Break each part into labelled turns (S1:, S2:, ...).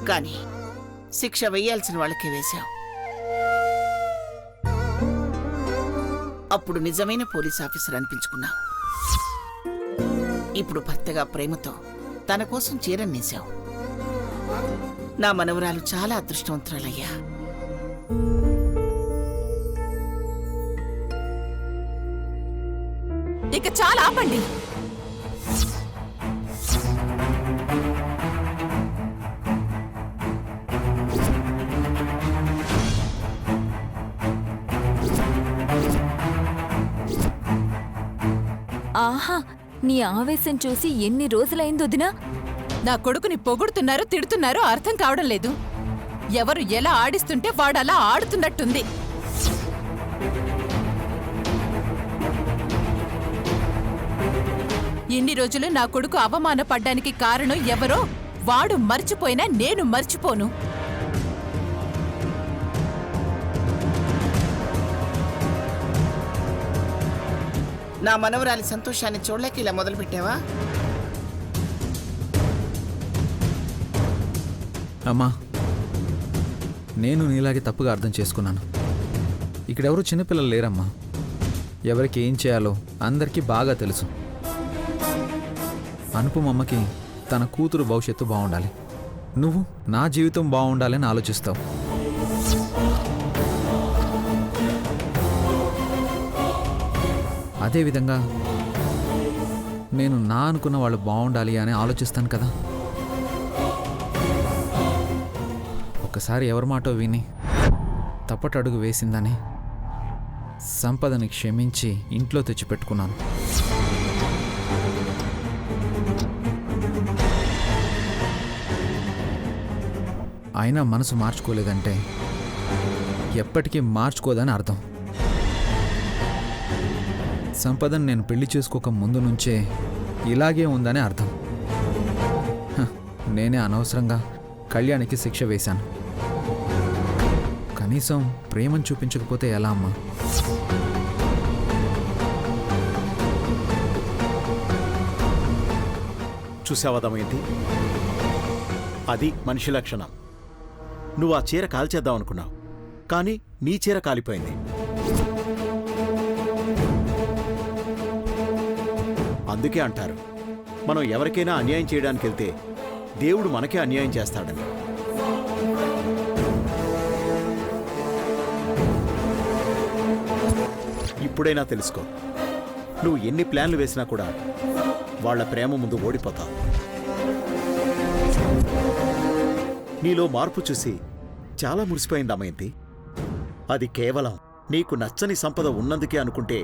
S1: కానీ శిక్ష వెయ్యాల్సిన వాళ్ళకే వేశావు. అప్పుడు నిజమైన పోలీస్ ఆఫీసర్ అనిపించుకున్నావు. ఇప్పుడు భర్తగా ప్రేమతో తన కోసం చీరన్నేశావు. నా మనవరాలు చాలా అదృష్టవంతురాలయ్యా.
S2: ఇక చాలా ఆపండి.
S3: ఆహా, నీ ఆవేశం చూసి ఎన్ని రోజులైంది వదినా?
S2: నా కొడుకుని పొగుడుతున్నారో తిడుతున్నారో అర్థం కావడం లేదు. ఎవరు ఎలా ఆడిస్తుంటే వాడలా ఆడుతున్నట్టుంది. ఇన్ని రోజులు నా కొడుకు అవమానపడ్డానికి కారణం ఎవరో వాడు మర్చిపోయినా నేను మర్చిపోను.
S1: నా మనవరాలి సంతోషాన్ని చూడలేక ఇలా మొదలుపెట్టావా?
S4: అమ్మా, నేను నీలాగే తప్పుగా అర్థం చేసుకున్నాను. ఇక్కడెవరూ చిన్నపిల్లలు లేరమ్మా. ఎవరికి ఏం చేయాలో అందరికీ బాగా తెలుసు. అనుపమమ్మకి తన కూతురు భవిష్యత్తు బాగుండాలి. నువ్వు నా జీవితం బాగుండాలని ఆలోచిస్తావు. అదేవిధంగా నేను నా అనుకున్న వాళ్ళు బాగుండాలి అని ఆలోచిస్తాను కదా. ఒకసారి ఎవరి మాటో విని తప్పటడుగు వేసిందని సంపదని క్షమించి ఇంట్లో తెచ్చిపెట్టుకున్నాను. అయినా మనసు మార్చుకోలేదంటే ఎప్పటికీ మార్చుకోదని అర్థం. సంపదను నేను పెళ్లి చేసుకోక ముందు నుంచే ఇలాగే ఉందని అర్థం. నేనే అనవసరంగా కళ్యాణికి శిక్ష వేశాను. కనీసం ప్రేమను చూపించకపోతే ఎలా అమ్మా?
S5: చూసావా దమయంతి, అది మనిషి లక్షణం. నువ్వు ఆ చీర కాల్చేద్దాం అనుకున్నావు, కానీ నీ చీర కాలిపోయింది. అందుకే అంటారు, మనం ఎవరికైనా అన్యాయం చేయడానికి వెళ్తే దేవుడు మనకే అన్యాయం చేస్తాడని. ఇప్పుడైనా తెలుసుకో, నువ్వు ఎన్ని ప్లాన్లు వేసినా కూడా వాళ్ల ప్రేమ ముందు ఓడిపోతావు. నీలో మార్పు చూసి చాలా మురిసిపోయింది దమయంతి. అది కేవలం నీకు నచ్చని సంపద ఉన్నందుకే అనుకుంటే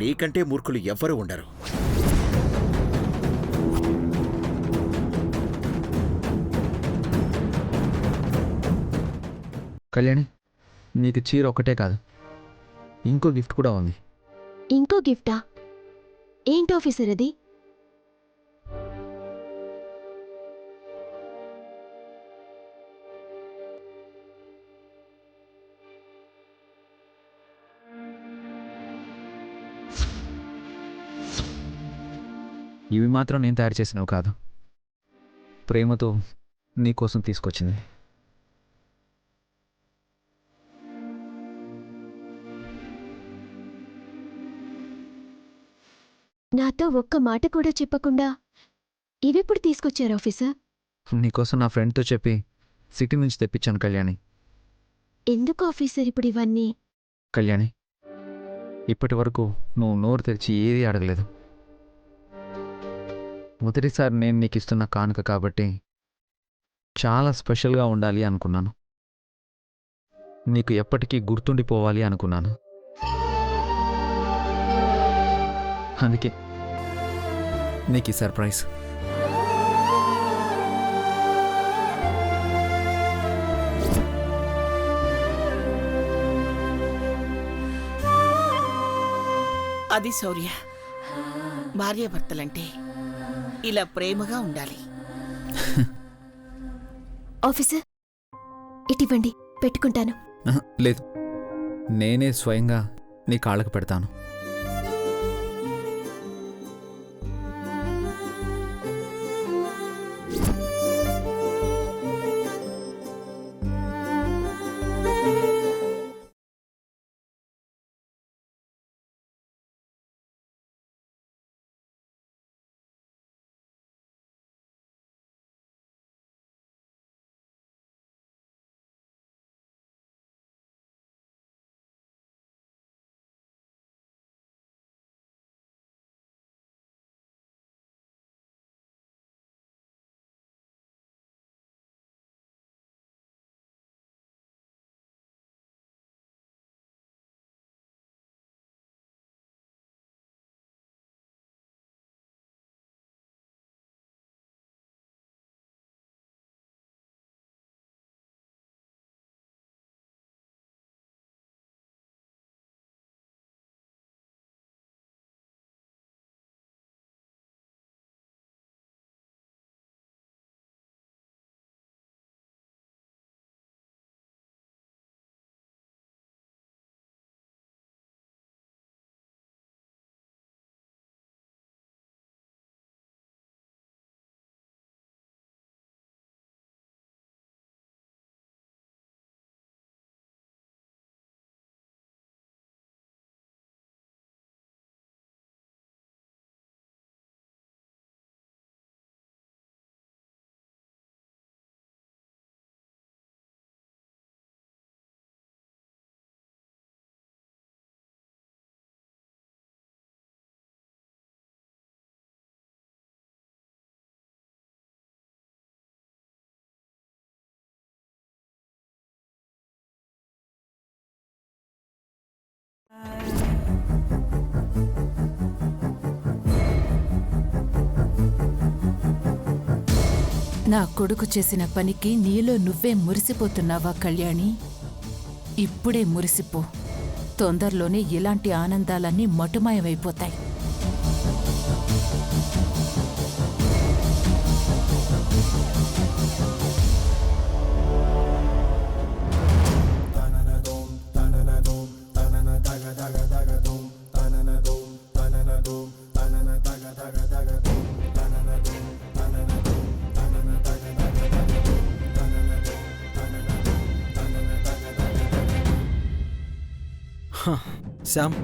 S5: నీకంటే మూర్ఖులు ఎవ్వరూ ఉండరు.
S4: కళ్యాణి, నీకు చీర ఒక్కటే కాదు, ఇంకో గిఫ్ట్ కూడా ఉంది.
S6: ఇంకో గిఫ్టా? ఏంటి ఆఫీసర్ అది?
S4: ఇవి మాత్రం నేను తయారు చేసినవి కాదు, ప్రేమతో నీకోసం తీసుకొచ్చింది.
S6: నాతో ఒక్క మాట కూడా చెప్పకుండా ఇవెప్పుడు తీసుకొచ్చారు ఆఫీసర్?
S4: నీకోసం నా ఫ్రెండ్తో చెప్పి సిటీ నుంచి తెప్పించాను కళ్యాణి.
S6: ఎందుకు ఆఫీసర్ ఇప్పుడు ఇవన్నీ?
S4: కళ్యాణి, ఇప్పటి వరకు నువ్వు నోరు తెరిచి ఏదీ అడగలేదు. మొదటిసారి నేను నీకు ఇస్తున్న కానుక కాబట్టి చాలా స్పెషల్గా ఉండాలి అనుకున్నాను. నీకు ఎప్పటికీ గుర్తుండిపోవాలి అనుకున్నాను. అందుకే నీకు ఈ సర్ప్రైజ్.
S1: అది శౌర్య, భార్యాభర్తలంటే ఇలా ప్రేమగా ఉండాలి.
S6: ఆఫీసర్, ఇటివ్వండి, పెట్టుకుంటాను.
S4: లేదు, నేనే స్వయంగా నీ కాళ్ళకు పెడతాను.
S2: నా కొడుకు చేసిన పనికి నీలో నువ్వే మురిసిపోతున్నావా కళ్యాణి? ఇప్పుడే మురిసిపో. తొందరలోనే ఇలాంటి ఆనందాలన్నీ మటుమాయమైపోతాయి.
S7: శామ్,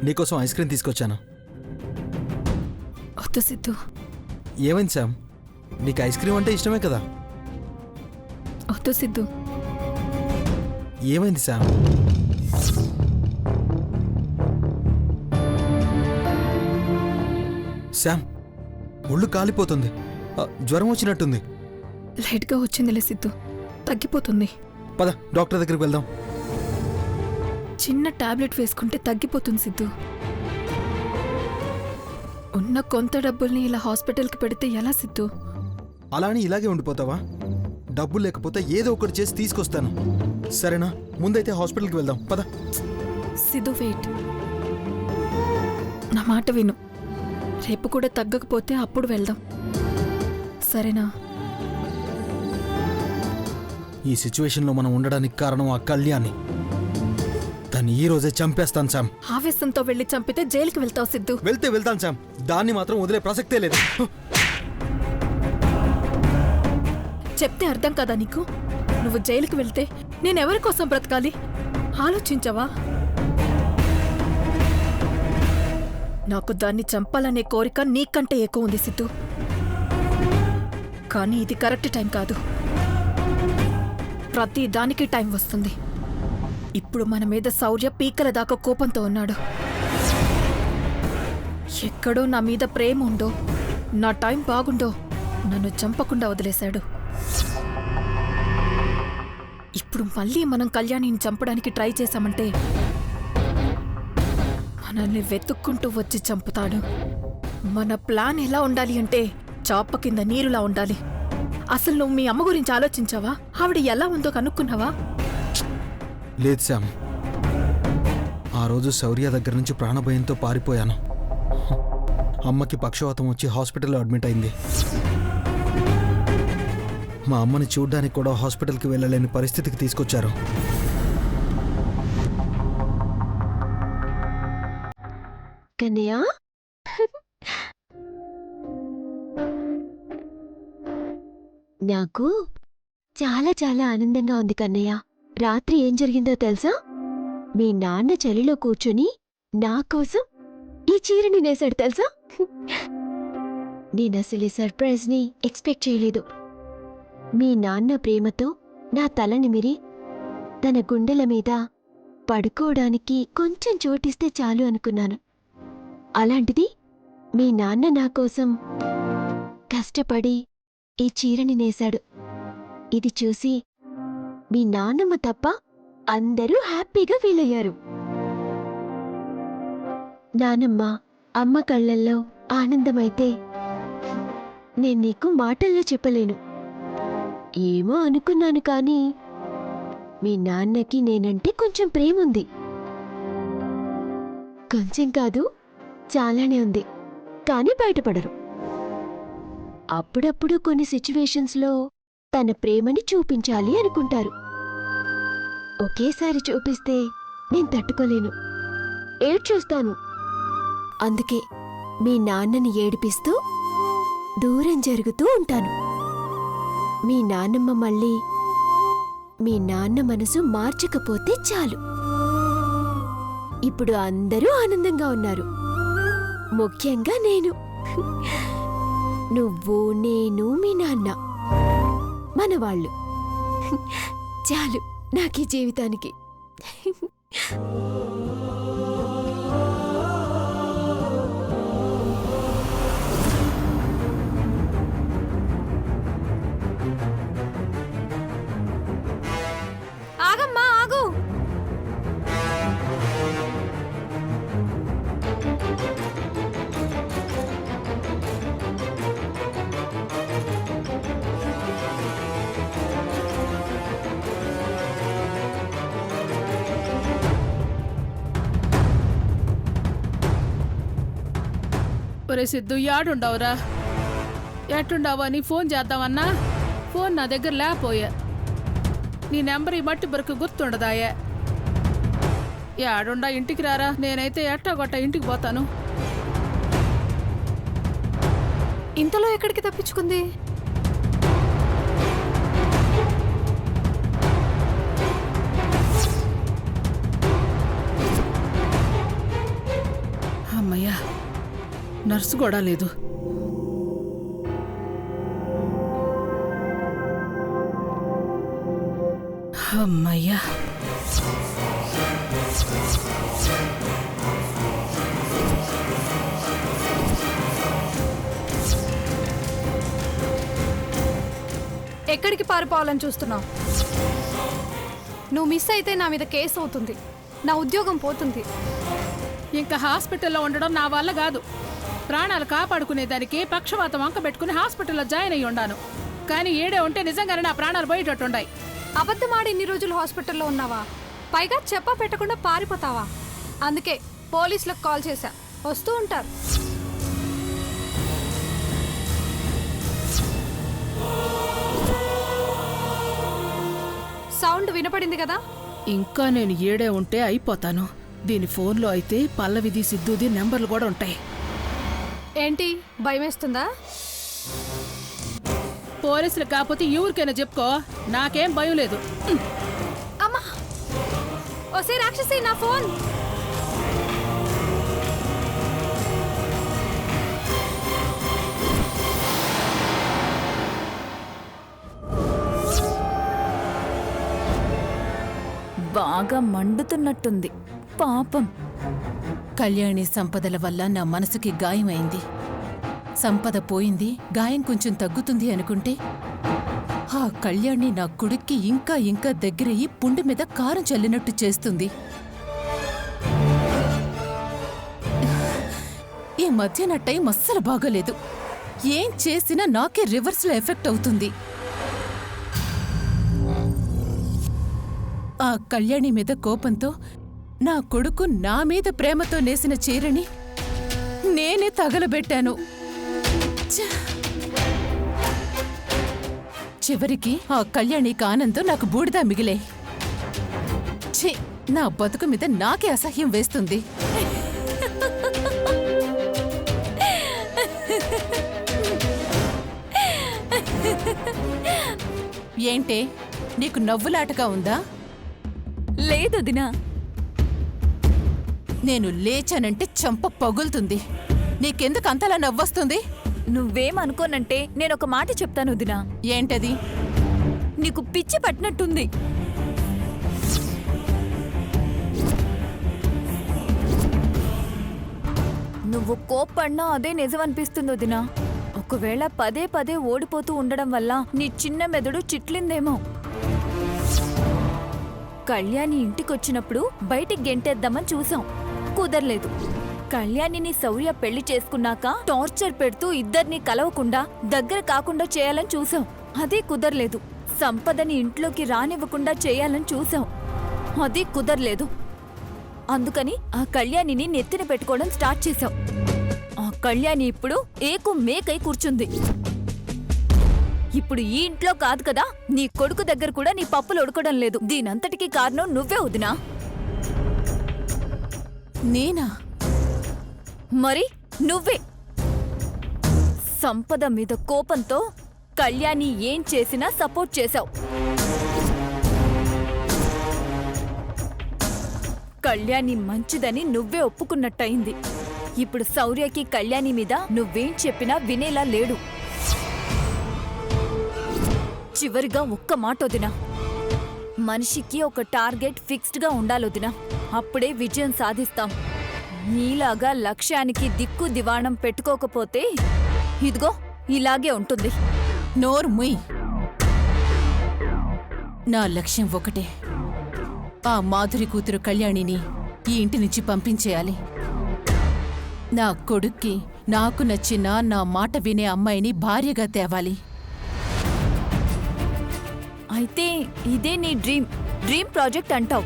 S7: నీకోసం ఐస్ క్రీమ్ తీసుకొచ్చాను.
S3: వద్దు సిద్ధు,
S7: ఏమైంది శామ్? నీకు ఐస్ క్రీమ్ అంటే ఇష్టమే కదా?
S3: వద్దు సిద్ధు.
S7: ఏమైంది శామ్? శామ్, ఒళ్ళు కాలిపోతుంది. జ్వరం వచ్చినట్టుంది.
S3: లైట్గా వచ్చిందిలే సిద్ధు, తగ్గిపోతుంది.
S7: పద డాక్టర్ దగ్గరికి వెళ్దాం.
S3: చిన్న టాబ్లెట్ వేసుకుంటే తగ్గిపోతుంది సిద్ధు. ఉన్న కొంత డబ్బుల్ని ఇలా హాస్పిటల్కి పెడితే ఎలా సిద్ధు?
S7: అలా అని ఇలాగే ఉండిపోతావా? డబ్బు లేకపోతే ఏదో ఒకటి చేసి తీసుకొస్తాను, సరేనా? ముందైతే హాస్పిటల్కి వెళ్దాం, పద.
S3: సిద్ధు వెయిట్, నా మాట విను. రేపు కూడా తగ్గకపోతే అప్పుడు వెళ్దాం, సరేనా?
S7: ఈ సిచ్యువేషన్లో మనం ఉండడానికి కారణం ఆ కళ్యాణి. దాన్ని ఈ రోజే చంపేస్తాను శామ్.
S3: ఆవేశంతో వెళ్ళి చంపితే జైలుకి వెళ్తావు సిద్ధు.
S7: వెళ్తాను శామ్, దాన్ని మాత్రం వదిలే ప్రసక్తే లేదు.
S3: చెప్తే అర్థం కదా నీకు? నువ్వు జైలుకి వెళ్తే నేనెవరి కోసం బ్రతకాలి ఆలోచించవా? నాకు దాన్ని చంపాలనే కోరిక నీకంటే ఎక్కువ ఉంది సిద్ధు. కానీ ఇది కరెక్ట్ టైం కాదు. ప్రతి దానికి టైం వస్తుంది. ఇప్పుడు మన మీద శౌర్య పీకల దాకా కోపంతో ఉన్నాడు. ఎక్కడో నా మీద ప్రేమ ఉండో, నా టైం బాగుండో నన్ను చంపకుండా వదిలేశాడు. ఇప్పుడు మళ్ళీ మనం కళ్యాణిని చంపడానికి ట్రై చేశామంటే మనల్ని వెతుక్కుంటూ వచ్చి చంపుతాడు. మన ప్లాన్ ఎలా ఉండాలి అంటే చాప కింద నీరులా ఉండాలి. అసలు నువ్వు మీ అమ్మ గురించి ఆలోచించావా? ఆవిడ ఎలా ఉందో కనుక్కున్నావా?
S7: లేదు శామ్, ఆ రోజు శౌర్య దగ్గర నుంచి ప్రాణభయంతో పారిపోయాను. అమ్మకి పక్షవాతం వచ్చి హాస్పిటల్లో అడ్మిట్ అయింది. మా అమ్మని చూడ్డానికి కూడా హాస్పిటల్కి వెళ్ళలేని పరిస్థితికి తీసుకొచ్చారు.
S6: కన్నయ్య, నాకు చాలా చాలా ఆనందంగా ఉంది కన్నయ్య. రాత్రి ఏం జరిగిందో తెలుసా? మీ నాన్న చలిలో కూర్చుని నా కోసం ఈ చీరని నేసాడు తెలుసా? నేనసలు ఈ సర్ప్రైజ్ని ఎక్స్పెక్ట్ చేయలేదు. మీ నాన్న ప్రేమతో నా తల నిమిరి తన గుండెల మీద పడుకోవడానికి కొంచెం చోటిస్తే చాలు అనుకున్నాను. అలాంటిది మీ నాన్న నా కోసం కష్టపడి ఈ చీరని నేశాడు. ఇది చూసి మీ నాన్నమ్మ తప్ప అందరూ హ్యాపీగా ఫీల్ అయ్యారు. నానమ్మ, అమ్మ కళ్ళల్లో ఆనందమైతే నేను నీకు మాటల్లో చెప్పలేను. ఏమో అనుకున్నాను కానీ మీ నాన్నకి నేనంటే కొంచెం ప్రేమ ఉంది. కొంచెం కాదు, చాలానే ఉంది. కానీ బయటపడరు. అప్పుడప్పుడు కొన్ని సిచ్యువేషన్స్లో తన ప్రేమని చూపించాలి అనుకుంటారు. ఒకేసారి చూపిస్తే నేను తట్టుకోలేను, ఏడ్చేస్తాను. అందుకే మీ నాన్నని ఏడిపిస్తూ దూరం జరుగుతూ ఉంటాను. మీ నాన్నమ్మ మళ్ళీ మీ నాన్న మనసు మార్చకపోతే చాలు. ఇప్పుడు అందరూ ఆనందంగా ఉన్నారు, ముఖ్యంగా నేను. నువ్వు, నేను, మీ నాన్న మనవాళ్ళు. చాలు నాకీ జీవితానికి.
S3: ఆగమ్మా ఆగు.
S8: ఒరే సిద్ధు యాడుండవురా? ఎట్టుండవా అని ఫోన్ చేద్దామన్నా ఫోన్ నా దగ్గర లేకపోయా. నీ నెంబర్ ఈ మట్టి బరకు గుర్తుండదాయే. యాడుండా ఇంటికి రారా, నేనైతే ఎట్టాగొట్ట ఇంటికి పోతాను.
S3: ఇంతలో ఎక్కడికి తప్పించుకుంది?
S8: అమ్మయ్యా, నర్సు కూడా లేదు. అమ్మయ్యా.
S9: ఎక్కడికి పారిపోవాలని చూస్తున్నావు? నువ్వు మిస్ అయితే నా మీద కేసు అవుతుంది, నా ఉద్యోగం పోతుంది.
S8: ఇంకా హాస్పిటల్లో ఉండడం నా వల్ల కాదు. ప్రాణాలు కాపాడుకునేదానికి పక్షవాతం వంక పెట్టుకుని హాస్పిటల్లో జాయిన్ అయ్యి ఉండాను. కానీ ఏడే ఉంటే నిజంగానే నా ప్రాణాలు పోయేటట్టుండాయి.
S9: అబద్ధమాడి ఇన్ని రోజులు హాస్పిటల్లో ఉన్నావా? పైగా చెప్ప పెట్టకుండా పారిపోతావా? అందుకే పోలీసులకు కాల్ చేశా, వస్తూ ఉంటారు. సౌండ్ వినపడింది కదా?
S8: ఇంకా నేను ఏడే ఉంటే అయిపోతాను. దీని ఫోన్లో అయితే పల్లవిది సిద్ధుది నెంబర్లు కూడా ఉంటాయి.
S9: ఏంటి భయమేస్తుందా?
S8: పోలీసులు కాకపోతే ఎవరికైనా చెప్పుకో, నాకేం భయం లేదు.
S9: అమ్మా, ఓసే రాక్షసి, నా ఫోన్.
S2: బాగా మండుతున్నట్టుంది పాపం. కళ్యాణి సంపదల వల్ల నా మనసుకి గాయమైంది. సంపద పోయింది, గాయం కొంచెం తగ్గుతుంది అనుకుంటే ఆ కళ్యాణి నా కొడుక్కి ఇంకా ఇంకా దగ్గరయ్యి పుండు మీద కారం చల్లినట్టు చేస్తుంది. ఈ మధ్య నా టైం అస్సలు బాగోలేదు. ఏం చేసినా నాకే రివర్స్లో ఎఫెక్ట్ అవుతుంది. ఆ కళ్యాణి మీద కోపంతో నా కొడుకు నా మీద ప్రేమతో నేసిన చీరని నేనే తగలబెట్టాను. చివరికి ఆ కళ్యాణికి ఆనందం నాకు బూడిదా మిగిలే. ఛీ, నా బతుకు మీద నాకే అసహ్యం వేస్తుంది. ఏంటే, నీకు నవ్వులాటగా ఉందా?
S10: లేదు దినా.
S2: నేను లేచానంటే చంప పగులుతుంది. నీకెందుకు అంతలా నవ్వొస్తుంది?
S10: నువ్వేమనుకోనంటే నేనొక మాట చెప్తాను దినా.
S2: ఏంటది?
S10: నీకు పిచ్చి పట్టినట్టుంది. నువ్వు కోప్పడినా అదే నిజమనిపిస్తుందో దినా. ఒకవేళ పదే పదే ఓడిపోతూ ఉండడం వల్ల నీ చిన్న మెదడు చిట్లిందేమో. కళ్యాణి ఇంటికొచ్చినప్పుడు బయటికి గెంటేద్దామని చూసాం, కుదరలేదు. కళ్యాణిని శౌర్య పెళ్లి చేసుకున్నాక టార్చర్ పెడుతూ ఇద్దరిని కలవకుండా దగ్గర కాకుండా చేయాలని చూసాం, అదే కుదరలేదు. సంపదని ఇంట్లోకి రానివ్వకుండా చేయాలని చూసాం, అదే కుదరలేదు. అందుకని ఆ కళ్యాణిని నెత్తిన పెట్టుకోవడం స్టార్ట్ చేశాం. ఆ కళ్యాణి ఇప్పుడు ఏకు మేకై కూర్చుంది. ఇప్పుడు ఈ ఇంట్లో కాదు కదా, నీ కొడుకు దగ్గర కూడా నీ పప్పులు ఉడకడం లేదు. దీనంతటికీ కారణం నువ్వే వదినా.
S2: నేనా?
S10: మరి నువ్వే. సంపద మీద కోపంతో కళ్యాణి ఏం చేసినా సపోర్ట్ చేశావు. కళ్యాణి మంచిదని నువ్వే ఒప్పుకున్నట్టయింది. ఇప్పుడు శౌర్యకి కళ్యాణి మీద నువ్వేం చెప్పినా వినేలా లేడు. చివరిగా ఒక్క మాట వదినా, మనిషికి ఒక టార్గెట్ ఫిక్స్డ్గా ఉండాలొదినా, అప్పుడే విజయం సాధిస్తాం. నీలాగా లక్ష్యానికి దిక్కు దివాణం పెట్టుకోకపోతే ఇదిగో ఇలాగే ఉంటుంది.
S2: నోరు ముయ్. నా లక్ష్యం ఒకటే, ఆ మాధురి కూతురు కళ్యాణిని ఈ ఇంటి నుంచి పంపించేయాలి. నా కొడుక్కి నాకు నచ్చిన నా మాట వినే అమ్మాయిని భార్యగా తేవాలి.
S10: అయితే ఇదే నీ డ్రీమ్ ప్రాజెక్ట్ అంటావు?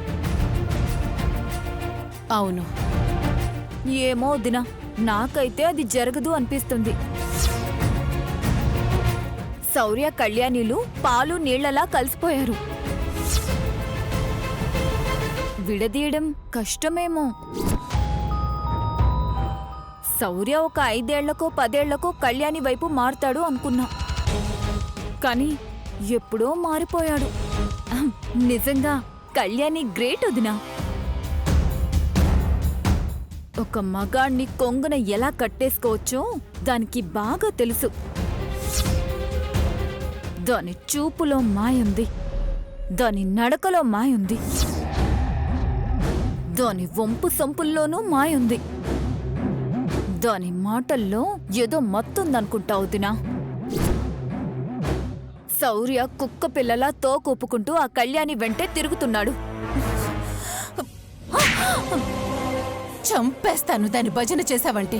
S2: అవును.
S10: ఏమో వదినా, నాకైతే అది జరగదు అనిపిస్తుంది. శౌర్య కళ్యాణిలు పాలు నీళ్లలా కలిసిపోయారు. విడదీయడం కష్టమేమో. శౌర్య ఒక 5 ఏళ్లకో 10 ఏళ్లకో కళ్యాణి వైపు మారుతాడు అనుకున్నా, కానీ ఎప్పుడో మారిపోయాడు. నిజంగా కళ్యాణి గ్రేట్ వదినా. ఒక మగాణ్ణి కొంగున ఎలా కట్టేసుకోవచ్చో దానికి బాగా తెలుసు. దాని చూపులో మాయుంది, దాని నడకలో మాయుంది, దాని వంపు సంపుల్లోనూ మాయుంది, దాని మాటల్లో ఏదో మత్తుందనుకుంటా వదినా. శౌర్య కుక్క పిల్లలా తోకూపుకుంటూ ఆ కళ్యాణి వెంటే తిరుగుతున్నాడు.
S2: చంపేస్తాను దాని భజన చేశావంటే.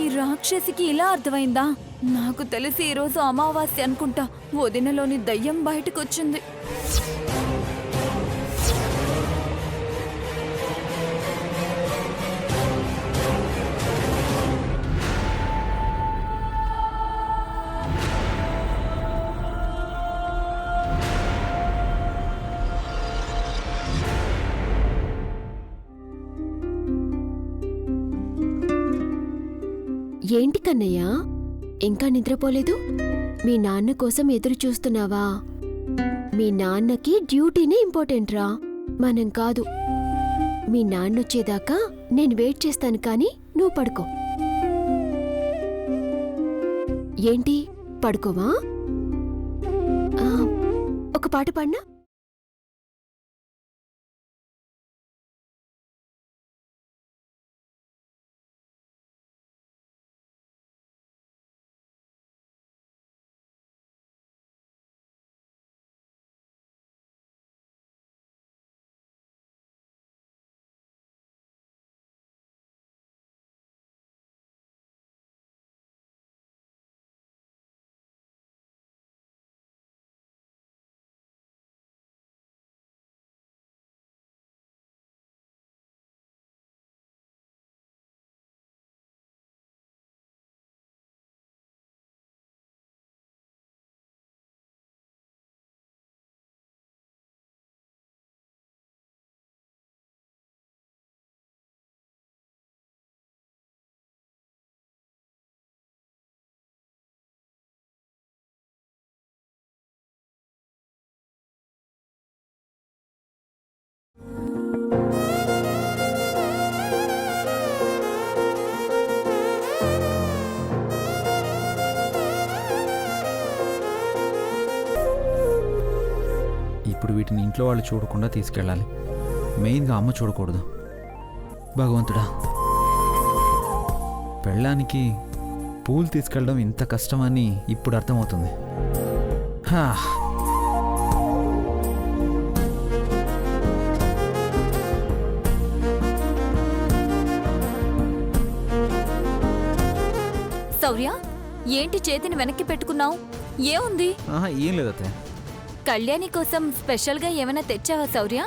S10: ఈ రాక్షసికి ఇలా అర్థమైందా? నాకు తెలిసి ఈరోజు అమావాస్య అనుకుంటా. వదినలోని దయ్యం బయటకొచ్చింది.
S6: ఏంటి కన్నయ్య, ఇంకా నిద్రపోలేదు? మీ నాన్న కోసం ఎదురు చూస్తున్నావా? మీ నాన్నకి డ్యూటీనే ఇంపార్టెంట్ రా, మనం కాదు. మీ నాన్నొచ్చేదాకా నేను వెయిట్ చేస్తాను, కానీ నువ్వు పడుకో. ఏంటి పడుకోవా? ఒక పాట పాడినా?
S4: ఇప్పుడు వీటిని ఇంట్లో వాళ్ళు చూడకుండా తీసుకెళ్ళాలి. మెయిన్గా అమ్మ చూడకూడదు. భగవంతుడా, పెళ్ళానికి పూలు తీసుకెళ్ళడం ఇంత కష్టమని ఇప్పుడు అర్థమవుతుంది.
S10: శౌర్య, ఏంటి చేతిని వెనక్కి పెట్టుకున్నావు? ఏముంది?
S4: ఏం లేదతే.
S10: కళ్యాణి కోసం స్పెషల్గా ఏమైనా తెచ్చావా శౌర్య?